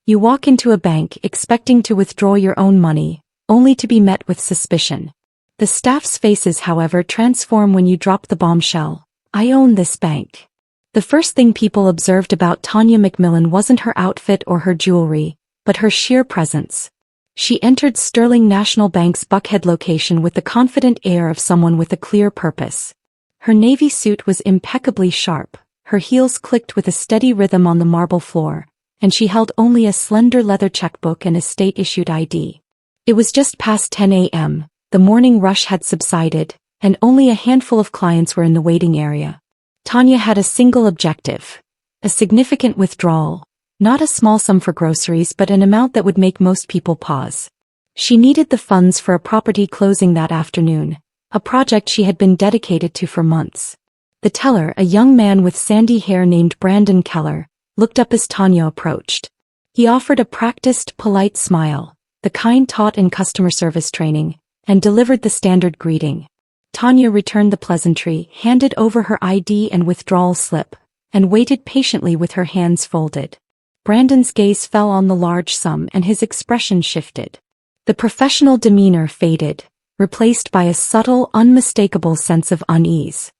You walk into a bank expecting to withdraw your own money, only to be met with suspicion. The staff's faces, however, transform when you drop the bombshell. I own this bank. The first thing people observed about Tanya McMillan wasn't her outfit or her jewelry, but her sheer presence. She entered Sterling National Bank's Buckhead location with the confident air of someone with a clear purpose. Her navy suit was impeccably sharp, her heels clicked with a steady rhythm on the marble floor, and she held only a slender leather checkbook and a state-issued ID. It was just past 10 a.m., the morning rush had subsided, and only a handful of clients were in the waiting area. Tanya had a single objective: a significant withdrawal, not a small sum for groceries but an amount that would make most people pause. She needed the funds for a property closing that afternoon, a project she had been dedicated to for months. The teller, a young man with sandy hair named Brandon Keller, looked up as Tanya approached. He offered a practiced, polite smile, the kind taught in customer service training, and delivered the standard greeting. Tanya returned the pleasantry, handed over her ID and withdrawal slip, and waited patiently with her hands folded. Brandon's gaze fell on the large sum and his expression shifted. The professional demeanor faded, replaced by a subtle, unmistakable sense of unease.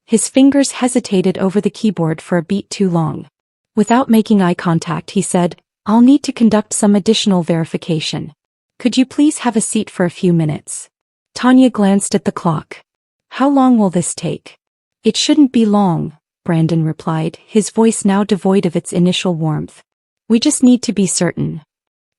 His fingers hesitated over the keyboard for a beat too long. Without making eye contact, he said, "I'll need to conduct some additional verification. Could you please have a seat for a few minutes?" Tanya glanced at the clock. "How long will this take?" "It shouldn't be long," Brandon replied, his voice now devoid of its initial warmth. "We just need to be certain."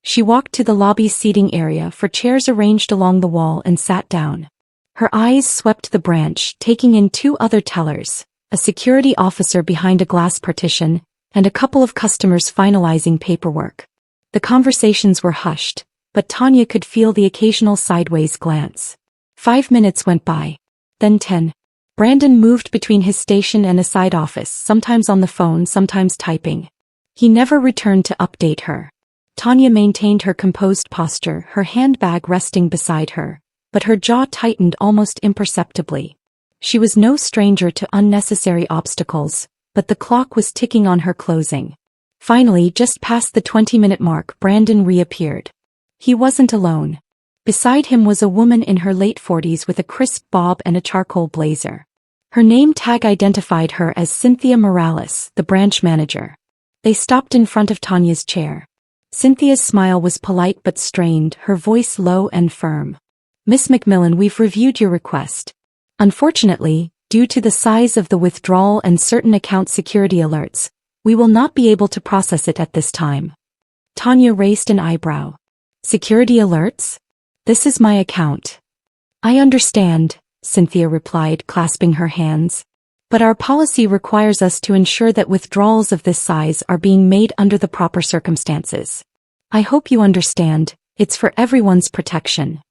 She walked to the lobby seating area for chairs arranged along the wall and sat down. Her eyes swept the branch, taking in two other tellers, a security officer behind a glass partition, and a couple of customers finalizing paperwork. The conversations were hushed, but Tanya could feel the occasional sideways glance. 5 minutes went by. Then 10. Brandon moved between his station and a side office, sometimes on the phone, sometimes typing. He never returned to update her. Tanya maintained her composed posture, her handbag resting beside her, but her jaw tightened almost imperceptibly. She was no stranger to unnecessary obstacles, but the clock was ticking on her closing. Finally, just past the 20-minute mark, Brandon reappeared. He wasn't alone. Beside him was a woman in her late 40s with a crisp bob and a charcoal blazer. Her name tag identified her as Cynthia Morales, the branch manager. They stopped in front of Tanya's chair. Cynthia's smile was polite but strained, her voice low and firm. "Miss McMillan, we've reviewed your request. Unfortunately, due to the size of the withdrawal and certain account security alerts, we will not be able to process it at this time." Tanya raised an eyebrow. "Security alerts? This is my account." "I understand," Cynthia replied, clasping her hands. "But our policy requires us to ensure that withdrawals of this size are being made under the proper circumstances. I hope you understand, it's for everyone's protection."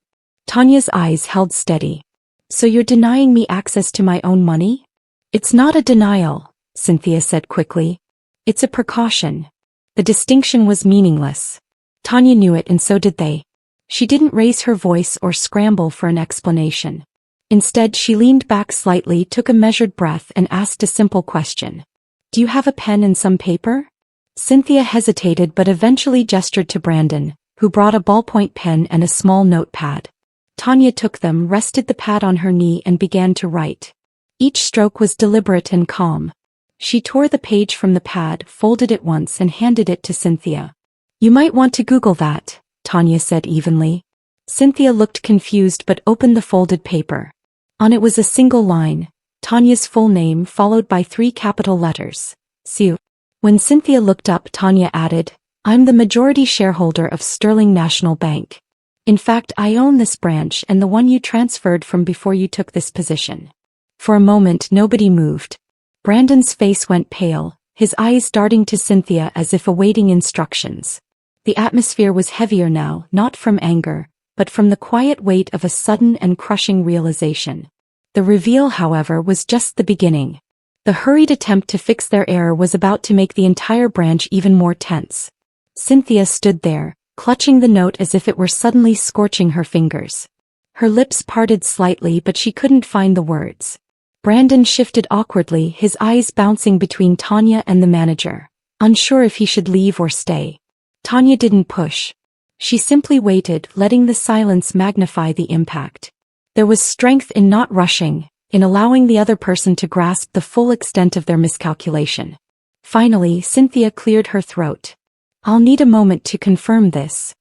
Tanya's eyes held steady. "So you're denying me access to my own money?" "It's not a denial," Cynthia said quickly. "It's a precaution." The distinction was meaningless. Tanya knew it, and so did they. She didn't raise her voice or scramble for an explanation. Instead, she leaned back slightly, took a measured breath, and asked a simple question. "Do you have a pen and some paper?" Cynthia hesitated but eventually gestured to Brandon, who brought a ballpoint pen and a small notepad. Tanya took them, rested the pad on her knee, and began to write. Each stroke was deliberate and calm. She tore the page from the pad, folded it once, and handed it to Cynthia. "You might want to Google that," Tanya said evenly. Cynthia looked confused but opened the folded paper. On it was a single line, Tanya's full name followed by 3 capital letters. "Sue." When Cynthia looked up, Tanya added, "I'm the majority shareholder of Sterling National Bank. In fact, I own this branch and the one you transferred from before you took this position." For a moment, nobody moved. Brandon's face went pale, his eyes darting to Cynthia as if awaiting instructions. The atmosphere was heavier now, not from anger, but from the quiet weight of a sudden and crushing realization. The reveal, however, was just the beginning. The hurried attempt to fix their error was about to make the entire branch even more tense. Cynthia stood there, clutching the note as if it were suddenly scorching her fingers. Her lips parted slightly, but she couldn't find the words. Brandon shifted awkwardly, his eyes bouncing between Tanya and the manager, unsure if he should leave or stay. Tanya didn't push. She simply waited, letting the silence magnify the impact. There was strength in not rushing, in allowing the other person to grasp the full extent of their miscalculation. Finally, Cynthia cleared her throat. "I'll need a moment to confirm this."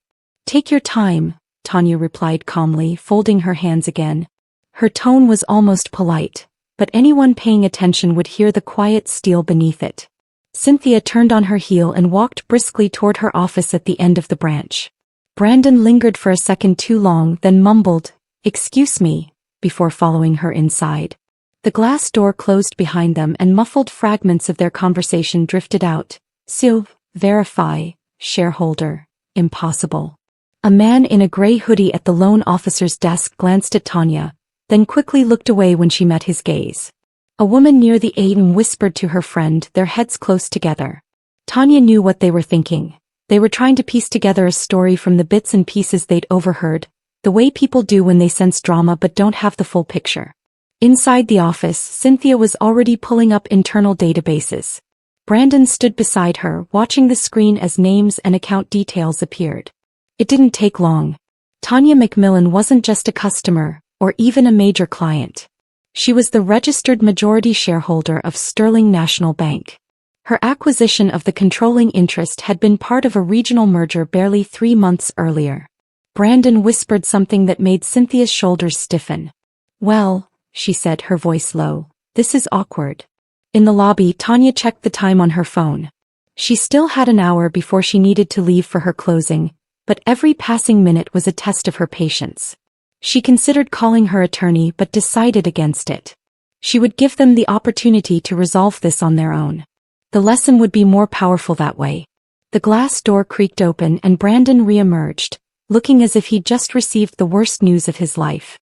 "Take your time," Tanya replied calmly, folding her hands again. Her tone was almost polite, but anyone paying attention would hear the quiet steel beneath it. Cynthia turned on her heel and walked briskly toward her office at the end of the branch. Brandon lingered for a second too long, then mumbled, "Excuse me," before following her inside. The glass door closed behind them and muffled fragments of their conversation drifted out. "So, verify, shareholder, impossible." A man in a gray hoodie at the loan officer's desk glanced at Tanya, then quickly looked away when she met his gaze. A woman near the ATM whispered to her friend, their heads close together. Tanya knew what they were thinking. They were trying to piece together a story from the bits and pieces they'd overheard, the way people do when they sense drama but don't have the full picture. Inside the office, Cynthia was already pulling up internal databases. Brandon stood beside her, watching the screen as names and account details appeared. It didn't take long. Tanya McMillan wasn't just a customer, or even a major client. She was the registered majority shareholder of Sterling National Bank. Her acquisition of the controlling interest had been part of a regional merger barely 3 months earlier. Brandon whispered something that made Cynthia's shoulders stiffen. "Well," she said, her voice low, "this is awkward." In the lobby, Tanya checked the time on her phone. She still had an hour before she needed to leave for her closing, but every passing minute was a test of her patience. She considered calling her attorney but decided against it. She would give them the opportunity to resolve this on their own. The lesson would be more powerful that way. The glass door creaked open and Brandon re-emerged, looking as if he'd just received the worst news of his life.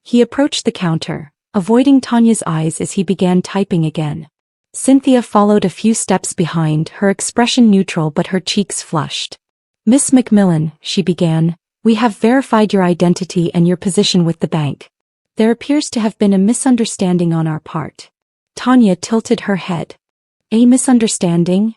He approached the counter, avoiding Tanya's eyes as he began typing again. Cynthia followed a few steps behind, her expression neutral but her cheeks flushed. "Miss McMillan," she began, "we have verified your identity and your position with the bank. There appears to have been a misunderstanding on our part." Tanya tilted her head. "A misunderstanding?"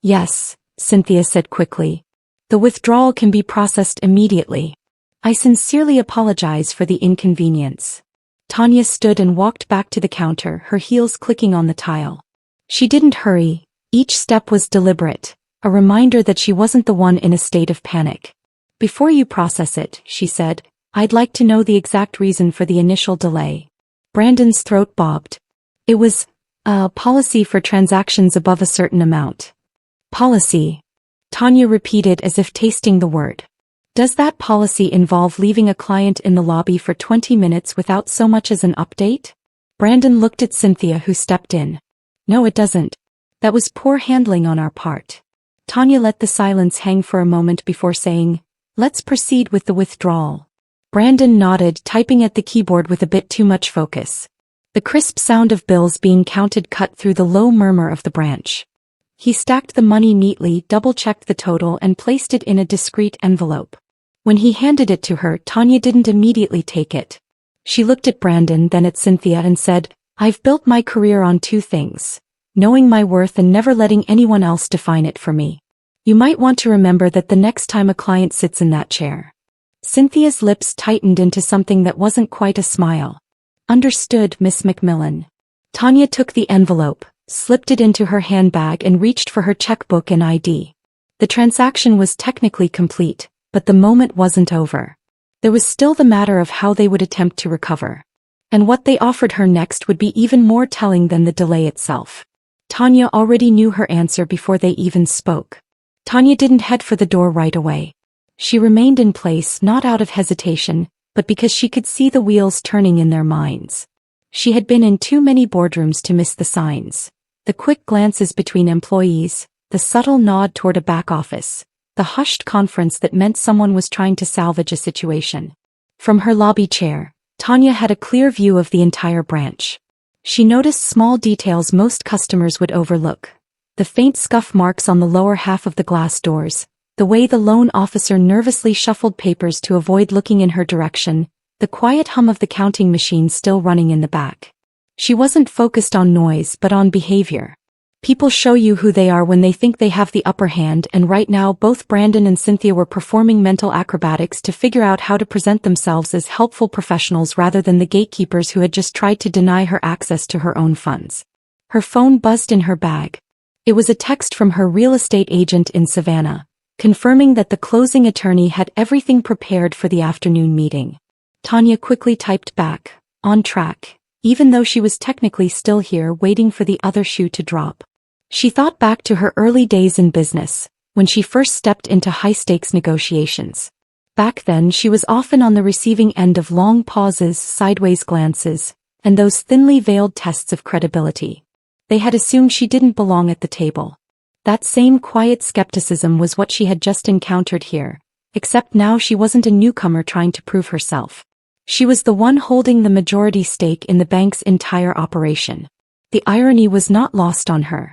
"Yes," Cynthia said quickly. "The withdrawal can be processed immediately. I sincerely apologize for the inconvenience." Tanya stood and walked back to the counter, her heels clicking on the tile. She didn't hurry. Each step was deliberate, a reminder that she wasn't the one in a state of panic. "Before you process it," she said, "I'd like to know the exact reason for the initial delay." Brandon's throat bobbed. "It was a policy for transactions above a certain amount." "Policy?" Tanya repeated as if tasting the word. "Does that policy involve leaving a client in the lobby for 20 minutes without so much as an update?" Brandon looked at Cynthia, who stepped in. "No, it doesn't. That was poor handling on our part." Tanya let the silence hang for a moment before saying, "Let's proceed with the withdrawal." Brandon nodded, typing at the keyboard with a bit too much focus. The crisp sound of bills being counted cut through the low murmur of the branch. He stacked the money neatly, double-checked the total and placed it in a discreet envelope. When he handed it to her, Tanya didn't immediately take it. She looked at Brandon, then at Cynthia and said, "I've built my career on 2 things. Knowing my worth and never letting anyone else define it for me. You might want to remember that the next time a client sits in that chair." Cynthia's lips tightened into something that wasn't quite a smile. "Understood, Miss McMillan." Tanya took the envelope, slipped it into her handbag and reached for her checkbook and ID. The transaction was technically complete, but the moment wasn't over. There was still the matter of how they would attempt to recover. And what they offered her next would be even more telling than the delay itself. Tanya already knew her answer before they even spoke. Tanya didn't head for the door right away. She remained in place, not out of hesitation, but because she could see the wheels turning in their minds. She had been in too many boardrooms to miss the signs. The quick glances between employees, the subtle nod toward a back office, the hushed conference that meant someone was trying to salvage a situation. From her lobby chair, Tanya had a clear view of the entire branch. She noticed small details most customers would overlook. The faint scuff marks on the lower half of the glass doors, the way the loan officer nervously shuffled papers to avoid looking in her direction, the quiet hum of the counting machine still running in the back. She wasn't focused on noise but on behavior. People show you who they are when they think they have the upper hand, and right now both Brandon and Cynthia were performing mental acrobatics to figure out how to present themselves as helpful professionals rather than the gatekeepers who had just tried to deny her access to her own funds. Her phone buzzed in her bag. It was a text from her real estate agent in Savannah, confirming that the closing attorney had everything prepared for the afternoon meeting. Tanya quickly typed back, "On track," even though she was technically still here waiting for the other shoe to drop. She thought back to her early days in business, when she first stepped into high-stakes negotiations. Back then she was often on the receiving end of long pauses, sideways glances, and those thinly veiled tests of credibility. They had assumed she didn't belong at the table. That same quiet skepticism was what she had just encountered here, except now she wasn't a newcomer trying to prove herself. She was the one holding the majority stake in the bank's entire operation. The irony was not lost on her.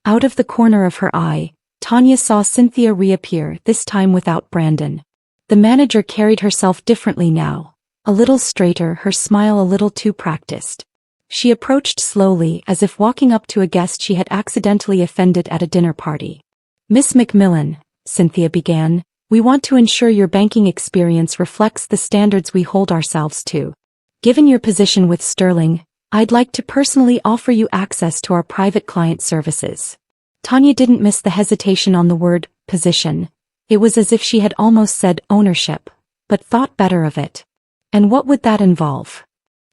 Out of the corner of her eye, Tanya saw Cynthia reappear, this time without Brandon. The manager carried herself differently now, a little straighter, her smile a little too practiced. She approached slowly, as if walking up to a guest she had accidentally offended at a dinner party. "Miss McMillan," Cynthia began, "we want to ensure your banking experience reflects the standards we hold ourselves to. Given your position with Sterling, I'd like to personally offer you access to our private client services." Tanya didn't miss the hesitation on the word position. It was as if she had almost said ownership, but thought better of it. "And what would that involve?"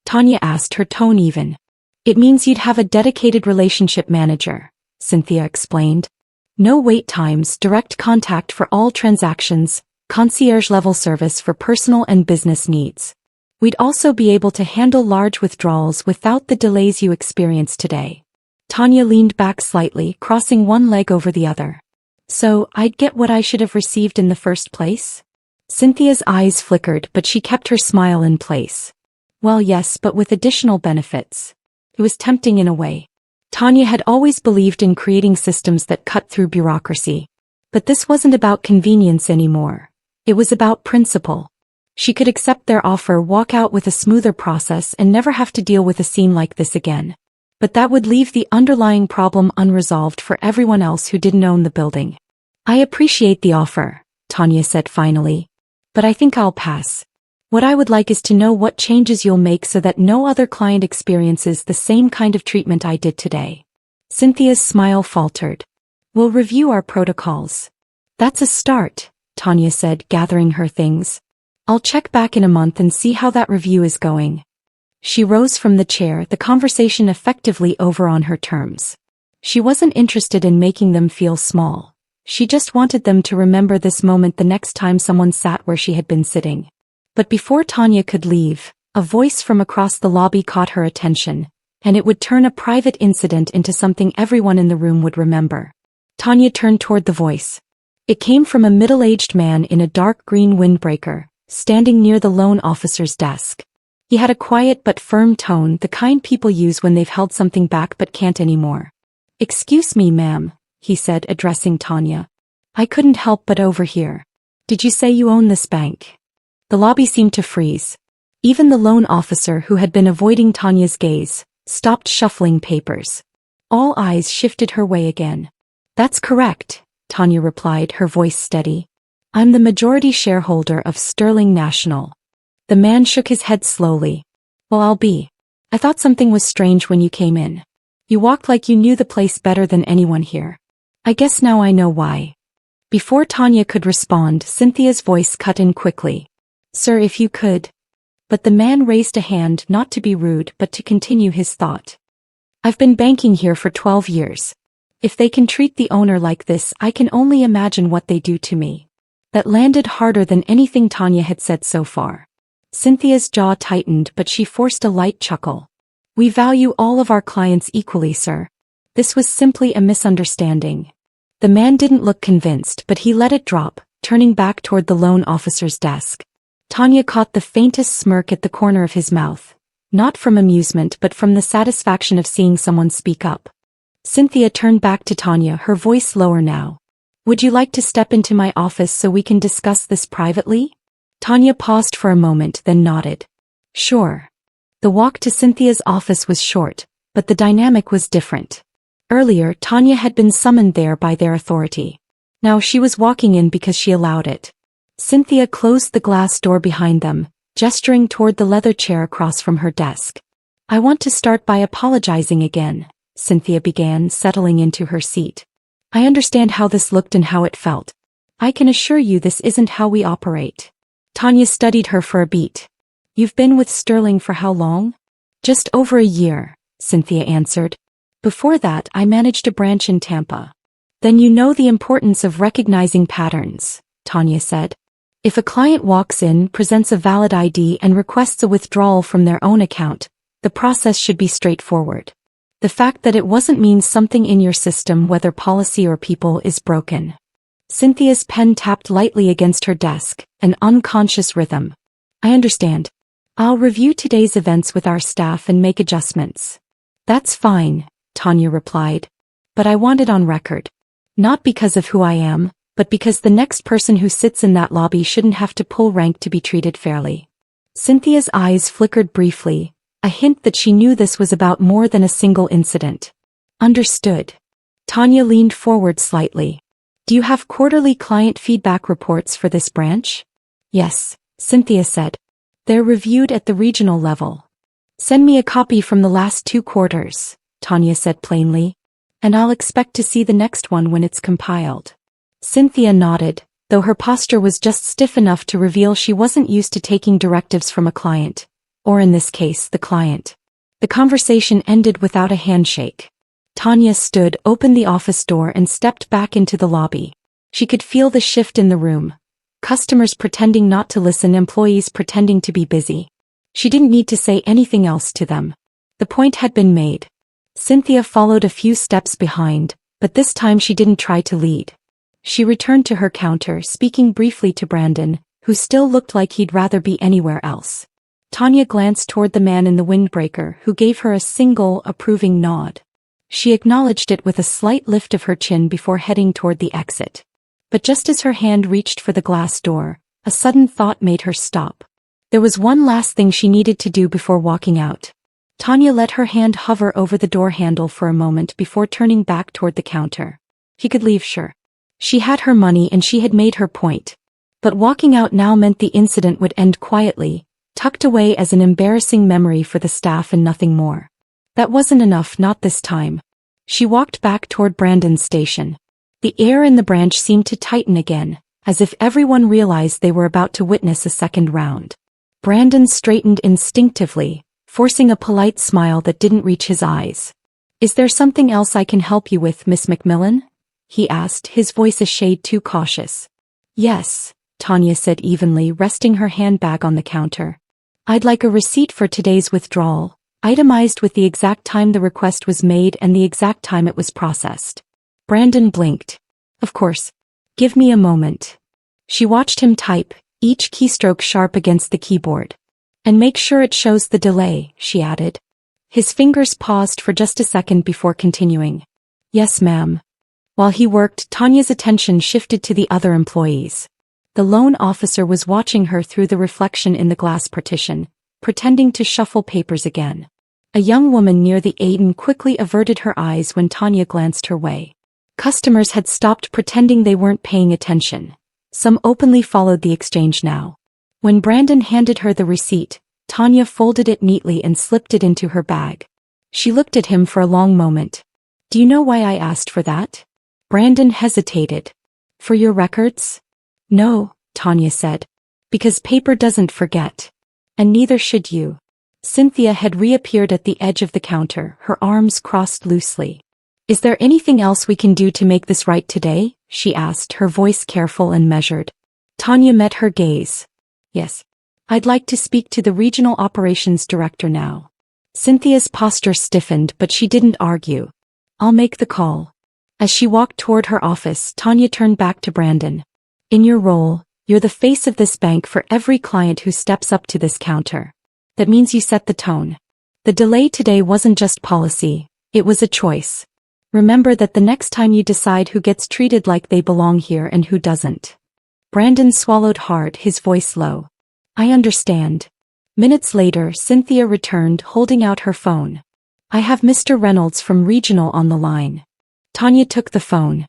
Tanya asked, her tone even. "It means you'd have a dedicated relationship manager," Cynthia explained. "No wait times, direct contact for all transactions, concierge-level service for personal and business needs. We'd also be able to handle large withdrawals without the delays you experience today." Tanya leaned back slightly, crossing one leg over the other. "So, I'd get what I should have received in the first place?" Cynthia's eyes flickered, but she kept her smile in place. "Well, yes, but with additional benefits." It was tempting in a way. Tanya had always believed in creating systems that cut through bureaucracy. But this wasn't about convenience anymore. It was about principle. She could accept their offer, walk out with a smoother process, and never have to deal with a scene like this again. But that would leave the underlying problem unresolved for everyone else who didn't own the building. "I appreciate the offer," Tanya said finally, "but I think I'll pass. What I would like is to know what changes you'll make so that no other client experiences the same kind of treatment I did today." Cynthia's smile faltered. "We'll review our protocols." "That's a start," Tanya said, gathering her things. "I'll check back in a month and see how that review is going." She rose from the chair, the conversation effectively over on her terms. She wasn't interested in making them feel small. She just wanted them to remember this moment the next time someone sat where she had been sitting. But before Tanya could leave, a voice from across the lobby caught her attention, and it would turn a private incident into something everyone in the room would remember. Tanya turned toward the voice. It came from a middle-aged man in a dark green windbreaker, standing near the loan officer's desk. He had a quiet but firm tone, the kind people use when they've held something back but can't anymore. "Excuse me, ma'am," he said, addressing Tanya. "I couldn't help but overhear. Did you say you own this bank?" The lobby seemed to freeze. Even the loan officer, who had been avoiding Tanya's gaze, stopped shuffling papers. All eyes shifted her way again. "That's correct," Tanya replied, her voice steady. "I'm the majority shareholder of Sterling National." The man shook his head slowly. "Well, I'll be. I thought something was strange when you came in. You walked like you knew the place better than anyone here. I guess now I know why." Before Tanya could respond, Cynthia's voice cut in quickly. "Sir, if you could." But the man raised a hand, not to be rude but to continue his thought. "I've been banking here for 12 years. If they can treat the owner like this, I can only imagine what they do to me." That landed harder than anything Tanya had said so far. Cynthia's jaw tightened, but she forced a light chuckle. "We value all of our clients equally, sir. This was simply a misunderstanding." The man didn't look convinced, but he let it drop, turning back toward the loan officer's desk. Tanya caught the faintest smirk at the corner of his mouth, not from amusement but from the satisfaction of seeing someone speak up. Cynthia turned back to Tanya, her voice lower now. "Would you like to step into my office so we can discuss this privately?" Tanya paused for a moment, then nodded. "Sure." The walk to Cynthia's office was short, but the dynamic was different. Earlier, Tanya had been summoned there by their authority. Now she was walking in because she allowed it. Cynthia closed the glass door behind them, gesturing toward the leather chair across from her desk. I want to start by apologizing again, Cynthia began, settling into her seat. I understand how this looked and how it felt. I can assure you this isn't how we operate. Tanya studied her for a beat. You've been with Sterling for how long? Just over a year, Cynthia answered. Before that, I managed a branch in Tampa. Then you know the importance of recognizing patterns, Tanya said. If a client walks in, presents a valid ID and requests a withdrawal from their own account, the process should be straightforward. The fact that it wasn't means something in your system, whether policy or people, is broken. Cynthia's pen tapped lightly against her desk, an unconscious rhythm. I understand. I'll review today's events with our staff and make adjustments. That's fine, Tanya replied. But I want it on record. Not because of who I am, but because the next person who sits in that lobby shouldn't have to pull rank to be treated fairly. Cynthia's eyes flickered briefly, a hint that she knew this was about more than a single incident. Understood. Tanya leaned forward slightly. Do you have quarterly client feedback reports for this branch? Yes, Cynthia said. They're reviewed at the regional level. Send me a copy from the last 2 quarters, Tanya said plainly. And I'll expect to see the next one when it's compiled. Cynthia nodded, though her posture was just stiff enough to reveal she wasn't used to taking directives from a client. Or in this case, the client. The conversation ended without a handshake. Tanya stood, opened the office door and stepped back into the lobby. She could feel the shift in the room. Customers pretending not to listen, employees pretending to be busy. She didn't need to say anything else to them. The point had been made. Cynthia followed a few steps behind, but this time she didn't try to lead. She returned to her counter, speaking briefly to Brandon, who still looked like he'd rather be anywhere else. Tanya glanced toward the man in the windbreaker, who gave her a single, approving nod. She acknowledged it with a slight lift of her chin before heading toward the exit. But just as her hand reached for the glass door, a sudden thought made her stop. There was one last thing she needed to do before walking out. Tanya let her hand hover over the door handle for a moment before turning back toward the counter. He could leave, sure. She had her money and she had made her point. But walking out now meant the incident would end quietly, tucked away as an embarrassing memory for the staff and nothing more. That wasn't enough, not this time. She walked back toward Brandon's station. The air in the branch seemed to tighten again, as if everyone realized they were about to witness a second round. Brandon straightened instinctively, forcing a polite smile that didn't reach his eyes. Is there something else I can help you with, Miss McMillan? He asked, his voice a shade too cautious. Yes, Tanya said evenly, resting her handbag on the counter. I'd like a receipt for today's withdrawal, itemized with the exact time the request was made and the exact time it was processed. Brandon blinked. Of course. Give me a moment. She watched him type, each keystroke sharp against the keyboard. And make sure it shows the delay, she added. His fingers paused for just a second before continuing. Yes, ma'am. While he worked, Tanya's attention shifted to the other employees. The loan officer was watching her through the reflection in the glass partition, pretending to shuffle papers again. A young woman near the Aiden quickly averted her eyes when Tanya glanced her way. Customers had stopped pretending they weren't paying attention. Some openly followed the exchange now. When Brandon handed her the receipt, Tanya folded it neatly and slipped it into her bag. She looked at him for a long moment. Do you know why I asked for that? Brandon hesitated. For your records? No, Tanya said. Because paper doesn't forget. And neither should you. Cynthia had reappeared at the edge of the counter, her arms crossed loosely. Is there anything else we can do to make this right today? She asked, her voice careful and measured. Tanya met her gaze. Yes. I'd like to speak to the regional operations director now. Cynthia's posture stiffened, but she didn't argue. I'll make the call. As she walked toward her office, Tanya turned back to Brandon. In your role, you're the face of this bank for every client who steps up to this counter. That means you set the tone. The delay today wasn't just policy, it was a choice. Remember that the next time you decide who gets treated like they belong here and who doesn't. Brandon swallowed hard, his voice low. I understand. Minutes later, Cynthia returned, holding out her phone. I have Mr. Reynolds from Regional on the line. Tanya took the phone.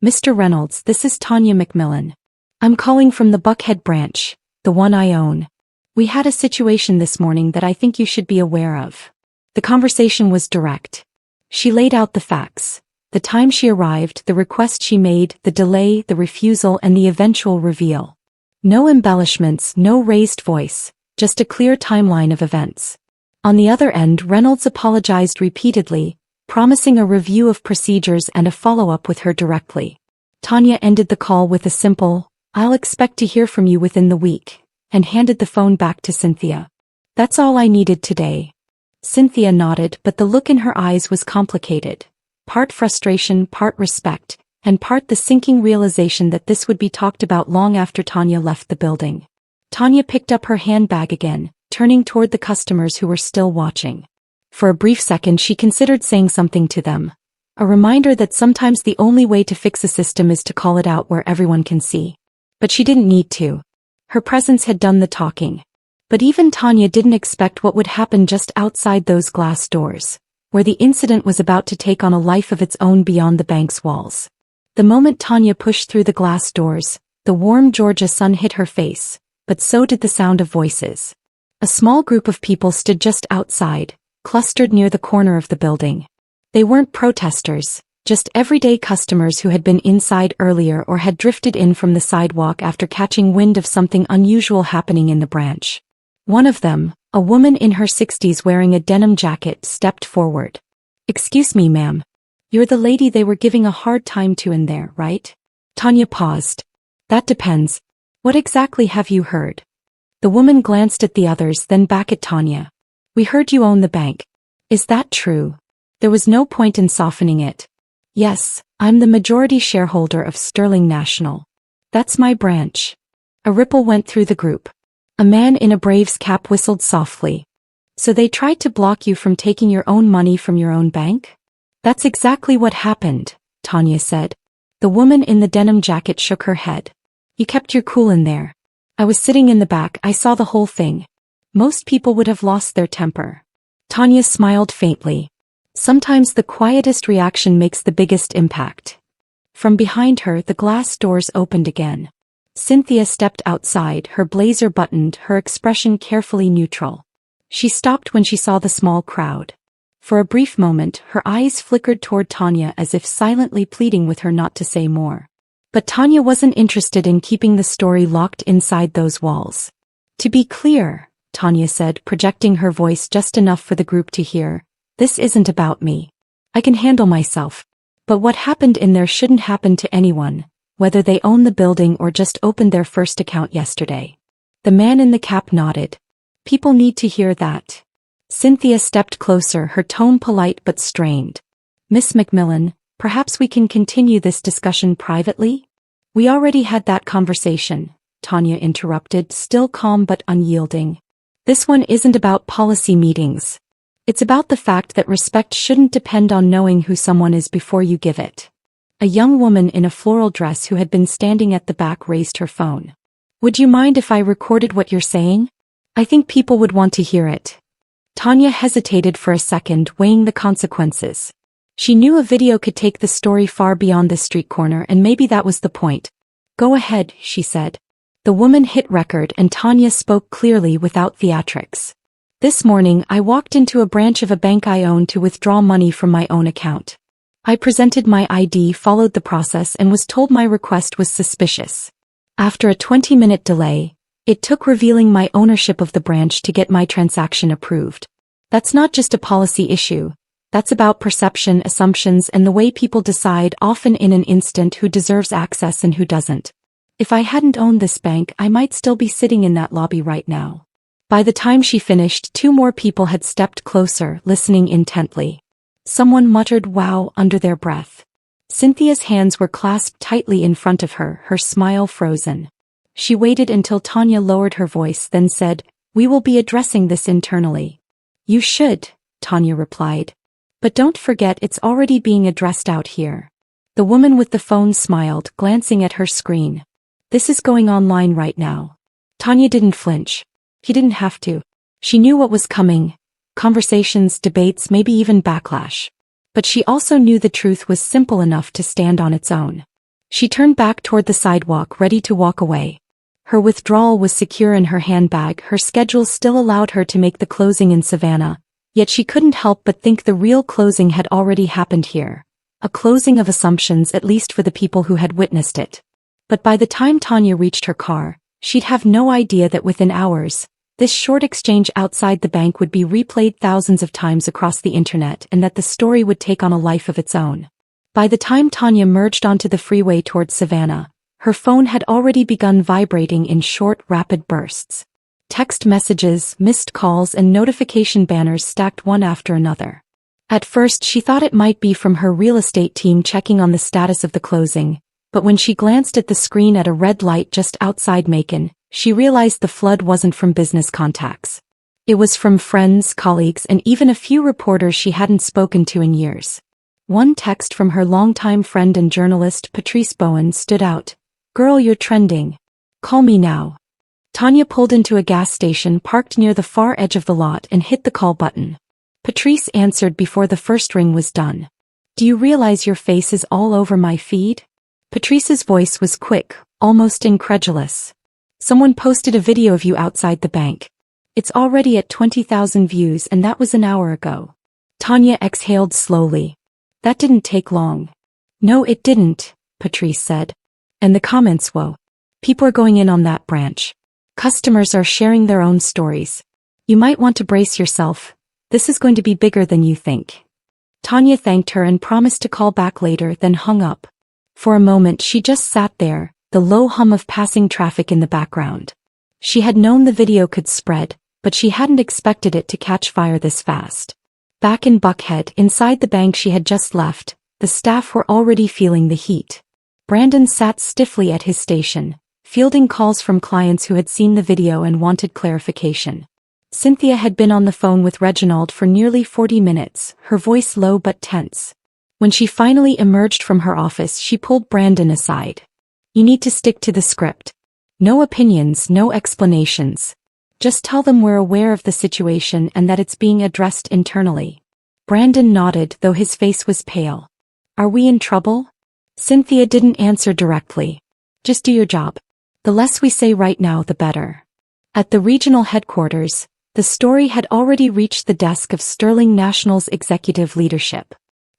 Mr. Reynolds, this is Tanya McMillan. I'm calling from the Buckhead branch, the one I own. We had a situation this morning that I think you should be aware of. The conversation was direct. She laid out the facts. The time she arrived, the request she made, the delay, the refusal, and the eventual reveal. No embellishments, no raised voice, just a clear timeline of events. On the other end, Reynolds apologized repeatedly, promising a review of procedures and a follow-up with her directly. Tanya ended the call with a simple, "I'll expect to hear from you within the week," and handed the phone back to Cynthia. "That's all I needed today." Cynthia nodded, but the look in her eyes was complicated. Part frustration, part respect, and part the sinking realization that this would be talked about long after Tanya left the building. Tanya picked up her handbag again, turning toward the customers who were still watching. For a brief second she considered saying something to them. A reminder that sometimes the only way to fix a system is to call it out where everyone can see. But she didn't need to. Her presence had done the talking. But even Tanya didn't expect what would happen just outside those glass doors, where the incident was about to take on a life of its own beyond the bank's walls. The moment Tanya pushed through the glass doors, the warm Georgia sun hit her face, but so did the sound of voices. A small group of people stood just outside, clustered near the corner of the building. They weren't protesters, just everyday customers who had been inside earlier or had drifted in from the sidewalk after catching wind of something unusual happening in the branch. One of them, a woman in her 60s wearing a denim jacket, stepped forward. "Excuse me, ma'am. You're the lady they were giving a hard time to in there, right?" Tanya paused. "That depends. What exactly have you heard?" The woman glanced at the others, then back at Tanya. "We heard you own the bank. Is that true?" There was no point in softening it. "Yes, I'm the majority shareholder of Sterling National. That's my branch." A ripple went through the group. A man in a Braves cap whistled softly. "So they tried to block you from taking your own money from your own bank?" "That's exactly what happened," Tanya said. The woman in the denim jacket shook her head. "You kept your cool in there. I was sitting in the back, I saw the whole thing. Most people would have lost their temper." Tanya smiled faintly. Sometimes the quietest reaction makes the biggest impact. From behind her, the glass doors opened again. Cynthia stepped outside, her blazer buttoned, her expression carefully neutral. She stopped when she saw the small crowd. For a brief moment, her eyes flickered toward Tanya as if silently pleading with her not to say more. But Tanya wasn't interested in keeping the story locked inside those walls. "To be clear," Tanya said, projecting her voice just enough for the group to hear, "this isn't about me. I can handle myself. But what happened in there shouldn't happen to anyone, whether they own the building or just opened their first account yesterday." The man in the cap nodded. "People need to hear that." Cynthia stepped closer, her tone polite but strained. "Miss McMillan, perhaps we can continue this discussion privately?" "We already had that conversation," Tanya interrupted, still calm but unyielding. "This one isn't about policy meetings. It's about the fact that respect shouldn't depend on knowing who someone is before you give it." A young woman in a floral dress who had been standing at the back raised her phone. "Would you mind if I recorded what you're saying? I think people would want to hear it." Tanya hesitated for a second, weighing the consequences. She knew a video could take the story far beyond the street corner, and maybe that was the point. "Go ahead," she said. The woman hit record and Tanya spoke clearly without theatrics. "This morning I walked into a branch of a bank I own to withdraw money from my own account. I presented my ID, followed the process, and was told my request was suspicious. After a 20-minute delay, it took revealing my ownership of the branch to get my transaction approved. That's not just a policy issue. That's about perception, assumptions, and the way people decide, often in an instant, who deserves access and who doesn't. If I hadn't owned this bank, I might still be sitting in that lobby right now." By the time she finished, 2 more people had stepped closer, listening intently. Someone muttered "wow" under their breath. Cynthia's hands were clasped tightly in front of her, her smile frozen. She waited until Tanya lowered her voice, then said, "We will be addressing this internally." "You should," Tanya replied. "But don't forget it's already being addressed out here." The woman with the phone smiled, glancing at her screen. "This is going online right now." Tanya didn't flinch. He didn't have to. She knew what was coming. conversations, debates, maybe even backlash. But she also knew the truth was simple enough to stand on its own. She turned back toward the sidewalk, ready to walk away. Her withdrawal was secure in her handbag, her schedule still allowed her to make the closing in Savannah, yet she couldn't help but think the real closing had already happened here. A closing of assumptions, at least for the people who had witnessed it. But by the time Tanya reached her car, she'd have no idea that within hours, this short exchange outside the bank would be replayed thousands of times across the internet and that the story would take on a life of its own. By the time Tanya merged onto the freeway towards Savannah, her phone had already begun vibrating in short, rapid bursts. Text messages, missed calls, and notification banners stacked one after another. At first she thought it might be from her real estate team checking on the status of the closing, but when she glanced at the screen at a red light just outside Macon, she realized the flood wasn't from business contacts. It was from friends, colleagues, and even a few reporters she hadn't spoken to in years. One text from her longtime friend and journalist Patrice Bowen stood out. "Girl, you're trending. Call me now." Tanya pulled into a gas station parked near the far edge of the lot and hit the call button. Patrice answered before the first ring was done. "Do you realize your face is all over my feed?" Patrice's voice was quick, almost incredulous. "Someone posted a video of you outside the bank. It's already at 20,000 views and that was an hour ago." Tanya exhaled slowly. "That didn't take long." "No, it didn't," Patrice said. "And the comments, whoa. People are going in on that branch. Customers are sharing their own stories. You might want to brace yourself. This is going to be bigger than you think." Tanya thanked her and promised to call back later, then hung up. For a moment she just sat there, the low hum of passing traffic in the background. She had known the video could spread, but she hadn't expected it to catch fire this fast. Back in Buckhead, inside the bank she had just left, the staff were already feeling the heat. Brandon sat stiffly at his station, fielding calls from clients who had seen the video and wanted clarification. Cynthia had been on the phone with Reginald for nearly 40 minutes, her voice low but tense. When she finally emerged from her office, she pulled Brandon aside. "You need to stick to the script. No opinions, no explanations. Just tell them we're aware of the situation and that it's being addressed internally." Brandon nodded, though his face was pale. "Are we in trouble?" Cynthia didn't answer directly. "Just do your job. The less we say right now, the better." At the regional headquarters, the story had already reached the desk of Sterling National's executive leadership.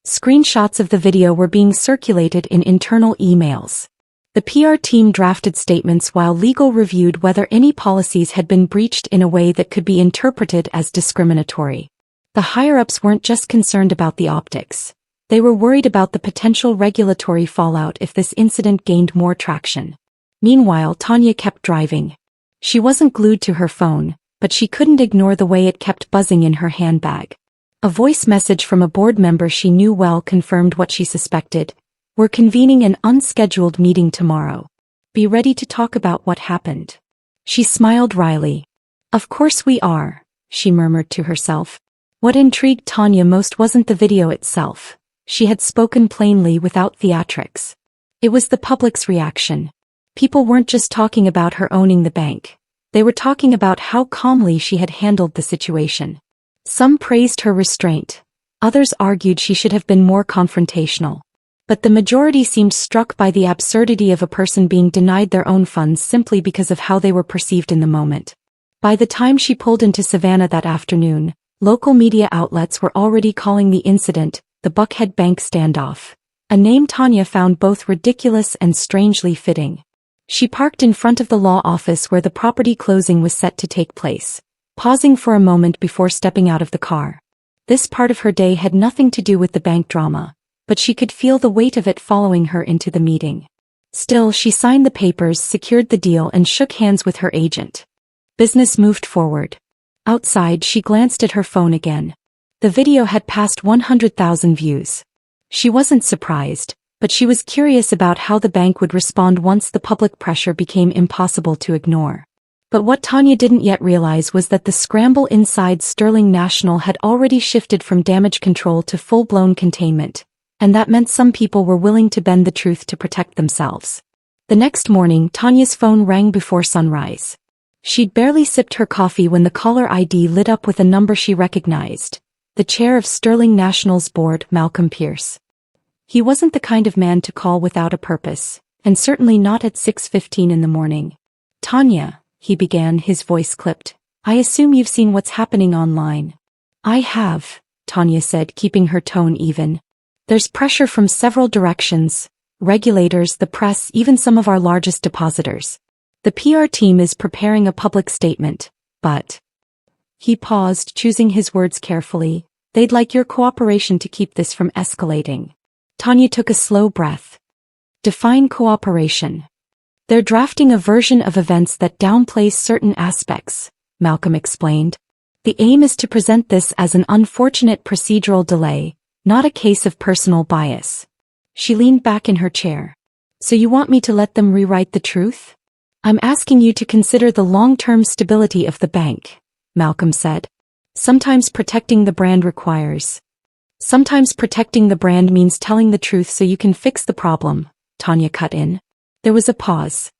Screenshots of the video were being circulated in internal emails. The PR team drafted statements while legal reviewed whether any policies had been breached in a way that could be interpreted as discriminatory. The higher-ups weren't just concerned about the optics. They were worried about the potential regulatory fallout if this incident gained more traction. Meanwhile, Tanya kept driving. She wasn't glued to her phone, but she couldn't ignore the way it kept buzzing in her handbag. A voice message from a board member she knew well confirmed what she suspected. "We're convening an unscheduled meeting tomorrow. Be ready to talk about what happened." She smiled wryly. "Of course we are," she murmured to herself. What intrigued Tanya most wasn't the video itself. She had spoken plainly without theatrics. It was the public's reaction. People weren't just talking about her owning the bank. They were talking about how calmly she had handled the situation. Some praised her restraint. Others argued she should have been more confrontational. But the majority seemed struck by the absurdity of a person being denied their own funds simply because of how they were perceived in the moment. By the time she pulled into Savannah that afternoon, local media outlets were already calling the incident the Buckhead Bank standoff, a name Tanya found both ridiculous and strangely fitting. She parked in front of the law office where the property closing was set to take place, pausing for a moment before stepping out of the car. This part of her day had nothing to do with the bank drama, but she could feel the weight of it following her into the meeting. Still, she signed the papers, secured the deal, and shook hands with her agent. Business moved forward. Outside, she glanced at her phone again. The video had passed 100,000 views. She wasn't surprised, but she was curious about how the bank would respond once the public pressure became impossible to ignore. But what Tanya didn't yet realize was that the scramble inside Sterling National had already shifted from damage control to full-blown containment, and that meant some people were willing to bend the truth to protect themselves. The next morning, Tanya's phone rang before sunrise. She'd barely sipped her coffee when the caller ID lit up with a number she recognized. The chair of Sterling National's board, Malcolm Pierce. He wasn't the kind of man to call without a purpose, and certainly not at 6:15 in the morning. "Tanya," he began, his voice clipped. "I assume you've seen what's happening online." "I have," Tanya said, keeping her tone even. "There's pressure from several directions. Regulators, the press, even some of our largest depositors. The PR team is preparing a public statement, but..." He paused, choosing his words carefully. "They'd like your cooperation to keep this from escalating." Tanya took a slow breath. "Define cooperation." "They're drafting a version of events that downplays certain aspects," Malcolm explained. "The aim is to present this as an unfortunate procedural delay, not a case of personal bias." She leaned back in her chair. "So you want me to let them rewrite the truth?" "I'm asking you to consider the long-term stability of the bank," Malcolm said. Sometimes protecting the brand means telling the truth so you can fix the problem," Tanya cut in. There was a pause.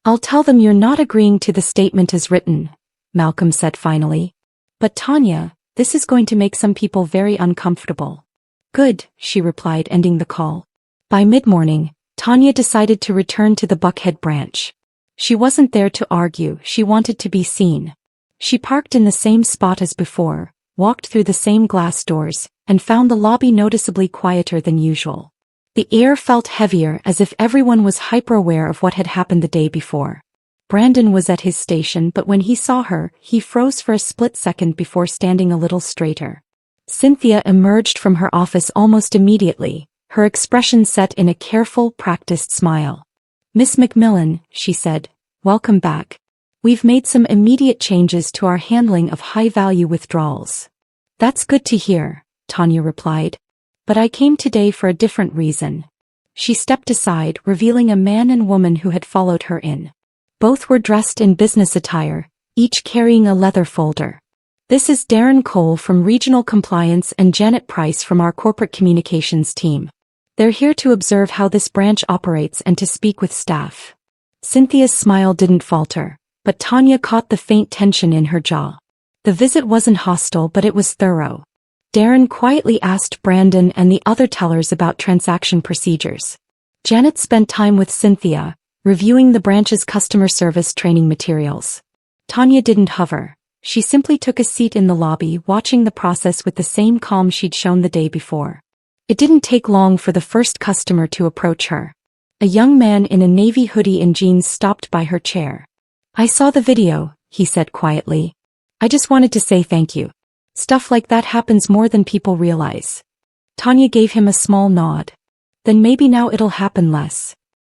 "I'll tell them you're not agreeing to the statement as written," Malcolm said finally. "But Tanya, this is going to make some people very uncomfortable." "Good," she replied, ending the call. By mid-morning, Tanya decided to return to the Buckhead branch. She wasn't there to argue, she wanted to be seen. She parked in the same spot as before, walked through the same glass doors, and found the lobby noticeably quieter than usual. The air felt heavier, as if everyone was hyper-aware of what had happened the day before. Brandon was at his station, but when he saw her, he froze for a split second before standing a little straighter. Cynthia emerged from her office almost immediately, her expression set in a careful, practiced smile. "Miss McMillan," she said, "welcome back. We've made some immediate changes to our handling of high-value withdrawals." "That's good to hear," Tanya replied. "But I came today for a different reason." She stepped aside, revealing a man and woman who had followed her in. Both were dressed in business attire, each carrying a leather folder. "This is Darren Cole from Regional Compliance and Janet Price from our Corporate Communications team. They're here to observe how this branch operates and to speak with staff." Cynthia's smile didn't falter, but Tanya caught the faint tension in her jaw. The visit wasn't hostile, but it was thorough. Darren quietly asked Brandon and the other tellers about transaction procedures. Janet spent time with Cynthia, reviewing the branch's customer service training materials. Tanya didn't hover. She simply took a seat in the lobby, watching the process with the same calm she'd shown the day before. It didn't take long for the first customer to approach her. A young man in a navy hoodie and jeans stopped by her chair. "I saw the video," he said quietly. "I just wanted to say thank you. Stuff like that happens more than people realize." Tanya gave him a small nod. "Then maybe now it'll happen less."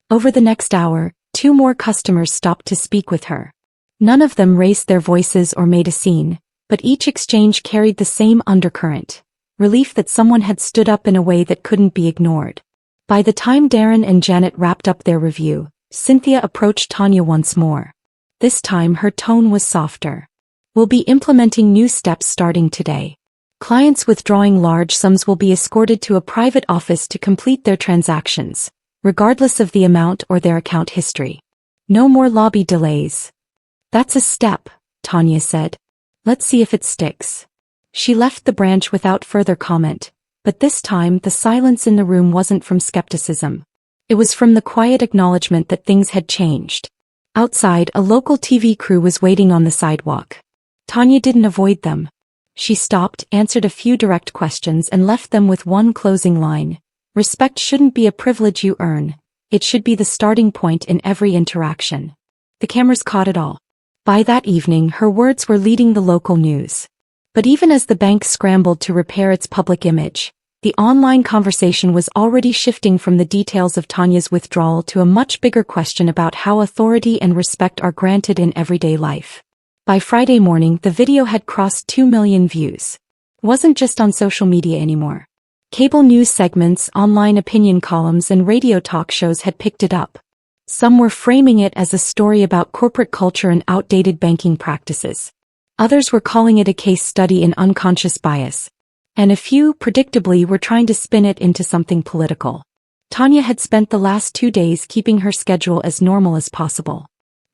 Over the next hour, 2 more customers stopped to speak with her. None of them raised their voices or made a scene, but each exchange carried the same undercurrent: relief that someone had stood up in a way that couldn't be ignored. By the time Darren and Janet wrapped up their review, Cynthia approached Tanya once more. This time her tone was softer. "We'll be implementing new steps starting today. Clients withdrawing large sums will be escorted to a private office to complete their transactions, regardless of the amount or their account history. No more lobby delays." "That's a step," Tanya said. "Let's see if it sticks." She left the branch without further comment, but this time the silence in the room wasn't from skepticism. It was from the quiet acknowledgement that things had changed. Outside, a local TV crew was waiting on the sidewalk. Tanya didn't avoid them. She stopped, answered a few direct questions, and left them with one closing line: "Respect shouldn't be a privilege you earn. It should be the starting point in every interaction." The cameras caught it all. By that evening, her words were leading the local news. But even as the bank scrambled to repair its public image, the online conversation was already shifting from the details of Tanya's withdrawal to a much bigger question about how authority and respect are granted in everyday life. By Friday morning, the video had crossed 2 million views. It wasn't just on social media anymore. Cable news segments, online opinion columns, and radio talk shows had picked it up. Some were framing it as a story about corporate culture and outdated banking practices. Others were calling it a case study in unconscious bias. And a few, predictably, were trying to spin it into something political. Tanya had spent the last 2 days keeping her schedule as normal as possible.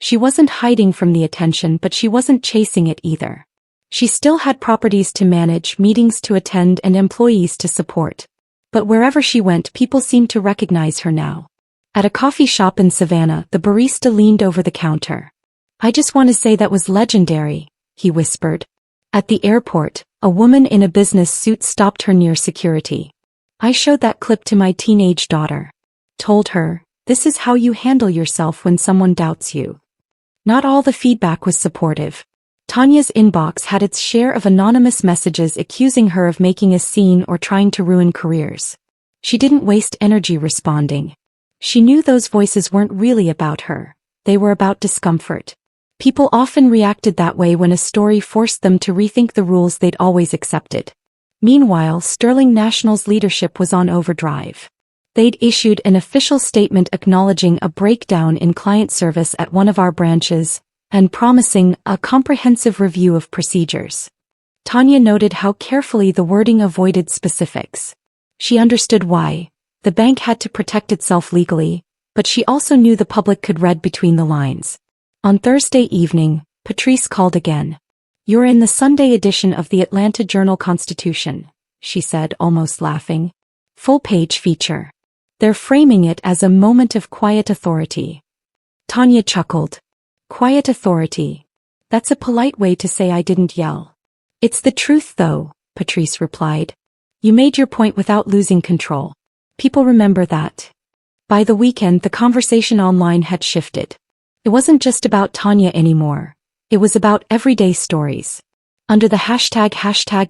She wasn't hiding from the attention, but she wasn't chasing it either. She still had properties to manage, meetings to attend, and employees to support. But wherever she went, people seemed to recognize her now. At a coffee shop in Savannah, the barista leaned over the counter. "I just want to say that was legendary," he whispered. At the airport, a woman in a business suit stopped her near security. "I showed that clip to my teenage daughter. Told her, this is how you handle yourself when someone doubts you." Not all the feedback was supportive. Tanya's inbox had its share of anonymous messages accusing her of making a scene or trying to ruin careers. She didn't waste energy responding. She knew those voices weren't really about her. They were about discomfort. People often reacted that way when a story forced them to rethink the rules they'd always accepted. Meanwhile, Sterling National's leadership was on overdrive. They'd issued an official statement acknowledging a breakdown in client service at one of our branches and promising a comprehensive review of procedures. Tanya noted how carefully the wording avoided specifics. She understood why. The bank had to protect itself legally, but she also knew the public could read between the lines. On Thursday evening, Patrice called again. "You're in the Sunday edition of the Atlanta Journal-Constitution," she said, almost laughing. "Full-page feature. They're framing it as a moment of quiet authority." Tanya chuckled. "Quiet authority. That's a polite way to say I didn't yell." "It's the truth though," Patrice replied. "You made your point without losing control. People remember that." By the weekend, the conversation online had shifted. It wasn't just about Tanya anymore. It was about everyday stories. Under the hashtag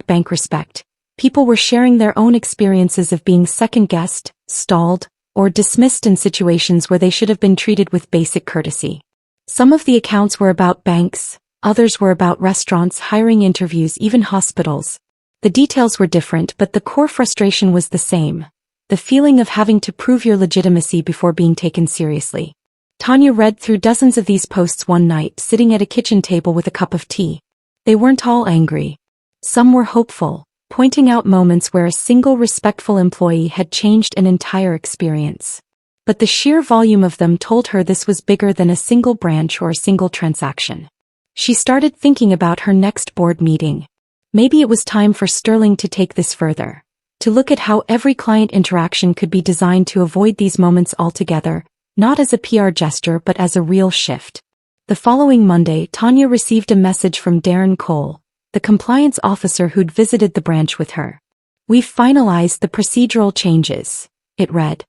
#BankRespect, people were sharing their own experiences of being second-guessed, stalled, or dismissed in situations where they should have been treated with basic courtesy. Some of the accounts were about banks, others were about restaurants, hiring interviews, even hospitals. The details were different, but the core frustration was the same. The feeling of having to prove your legitimacy before being taken seriously. Tanya read through dozens of these posts one night, sitting at a kitchen table with a cup of tea. They weren't all angry. Some were hopeful, pointing out moments where a single respectful employee had changed an entire experience. But the sheer volume of them told her this was bigger than a single branch or a single transaction. She started thinking about her next board meeting. Maybe it was time for Sterling to take this further. To look at how every client interaction could be designed to avoid these moments altogether, not as a PR gesture but as a real shift. The following Monday, Tanya received a message from Darren Cole, the compliance officer who'd visited the branch with her. "We've finalized the procedural changes," it read.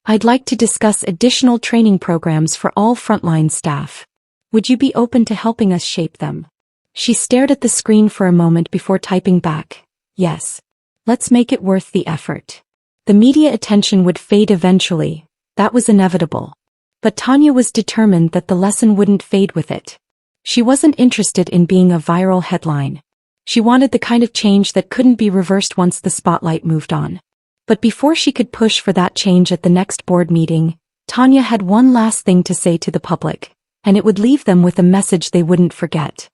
"I'd like to discuss additional training programs for all frontline staff. Would you be open to helping us shape them?" She stared at the screen for a moment before typing back, "Yes. Let's make it worth the effort." The media attention would fade eventually. That was inevitable. But Tanya was determined that the lesson wouldn't fade with it. She wasn't interested in being a viral headline. She wanted the kind of change that couldn't be reversed once the spotlight moved on. But before she could push for that change at the next board meeting, Tanya had one last thing to say to the public, and it would leave them with a message they wouldn't forget.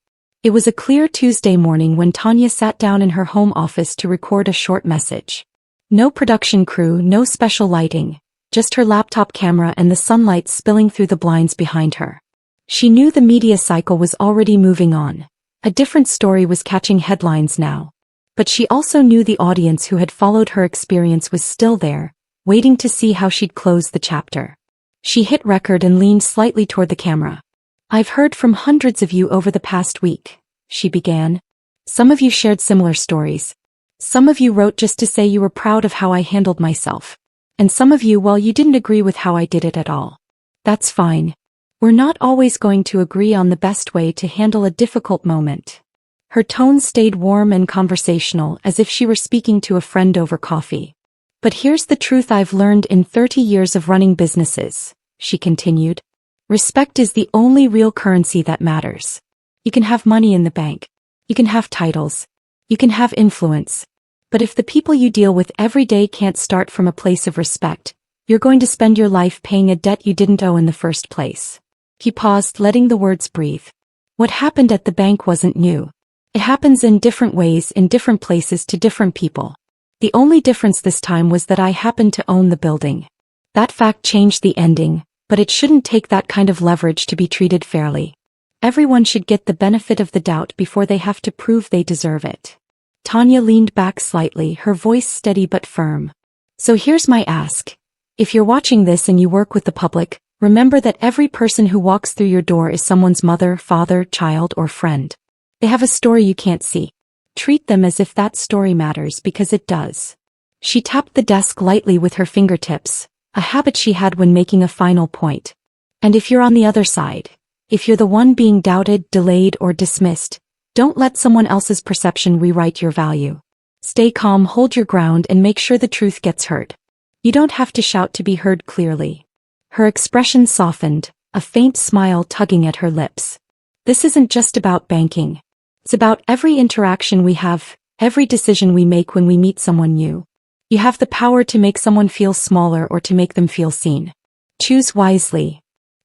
It was a clear Tuesday morning when Tanya sat down in her home office to record a short message. No production crew, no special lighting. Just her laptop camera and the sunlight spilling through the blinds behind her. She knew the media cycle was already moving on. A different story was catching headlines now. But she also knew the audience who had followed her experience was still there, waiting to see how she'd close the chapter. She hit record and leaned slightly toward the camera. "I've heard from hundreds of you over the past week," she began. "Some of you shared similar stories. Some of you wrote just to say you were proud of how I handled myself. And some of you, well, you didn't agree with how I did it at all. That's fine. We're not always going to agree on the best way to handle a difficult moment." Her tone stayed warm and conversational, as if she were speaking to a friend over coffee. "But here's the truth I've learned in 30 years of running businesses," she continued. "Respect is the only real currency that matters. You can have money in the bank. You can have titles. You can have influence. But if the people you deal with every day can't start from a place of respect, you're going to spend your life paying a debt you didn't owe in the first place." He paused, letting the words breathe. What happened at the bank wasn't new. It happens in different ways in different places to different people. The only difference this time was that I happened to own the building. That fact changed the ending, but it shouldn't take that kind of leverage to be treated fairly. Everyone should get the benefit of the doubt before they have to prove they deserve it. Tanya leaned back slightly, her voice steady but firm. So here's my ask. If you're watching this and you work with the public, remember that every person who walks through your door is someone's mother, father, child, or friend. They have a story you can't see. Treat them as if that story matters, because it does. She tapped the desk lightly with her fingertips, a habit she had when making a final point. And if you're on the other side, if you're the one being doubted, delayed, or dismissed, don't let someone else's perception rewrite your value. Stay calm, hold your ground, and make sure the truth gets heard. You don't have to shout to be heard clearly. Her expression softened, a faint smile tugging at her lips. This isn't just about banking. It's about every interaction we have, every decision we make when we meet someone new. You have the power to make someone feel smaller or to make them feel seen. Choose wisely.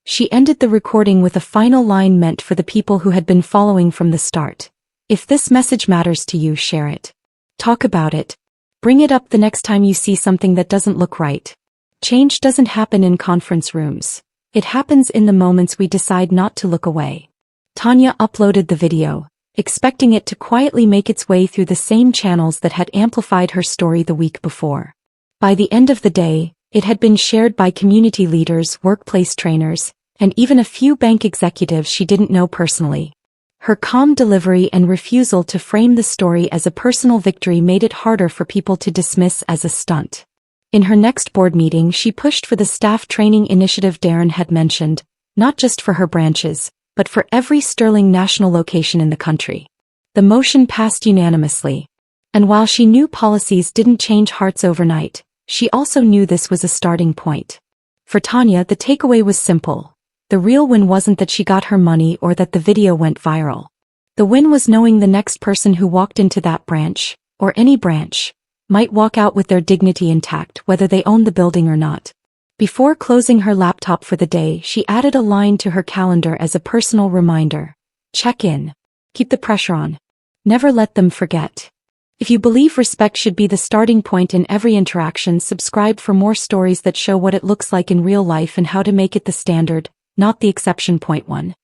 She ended the recording with a final line meant for the people who had been following from the start. If this message matters to you, share it. Talk about it. Bring it up the next time you see something that doesn't look right. Change doesn't happen in conference rooms. It happens in the moments we decide not to look away. Tanya uploaded the video, expecting it to quietly make its way through the same channels that had amplified her story the week before. By the end of the day, it had been shared by community leaders, workplace trainers, and even a few bank executives she didn't know personally. Her calm delivery and refusal to frame the story as a personal victory made it harder for people to dismiss as a stunt. In her next board meeting, she pushed for the staff training initiative Darren had mentioned, not just for her branches, but for every Sterling national location in the country. The motion passed unanimously. And while she knew policies didn't change hearts overnight, she also knew this was a starting point. For Tanya, the takeaway was simple. The real win wasn't that she got her money or that the video went viral. The win was knowing the next person who walked into that branch, or any branch, might walk out with their dignity intact whether they owned the building or not. Before closing her laptop for the day, she added a line to her calendar as a personal reminder. Check in. Keep the pressure on. Never let them forget. If you believe respect should be the starting point in every interaction, subscribe for more stories that show what it looks like in real life and how to make it the standard, not the exception. Point 1.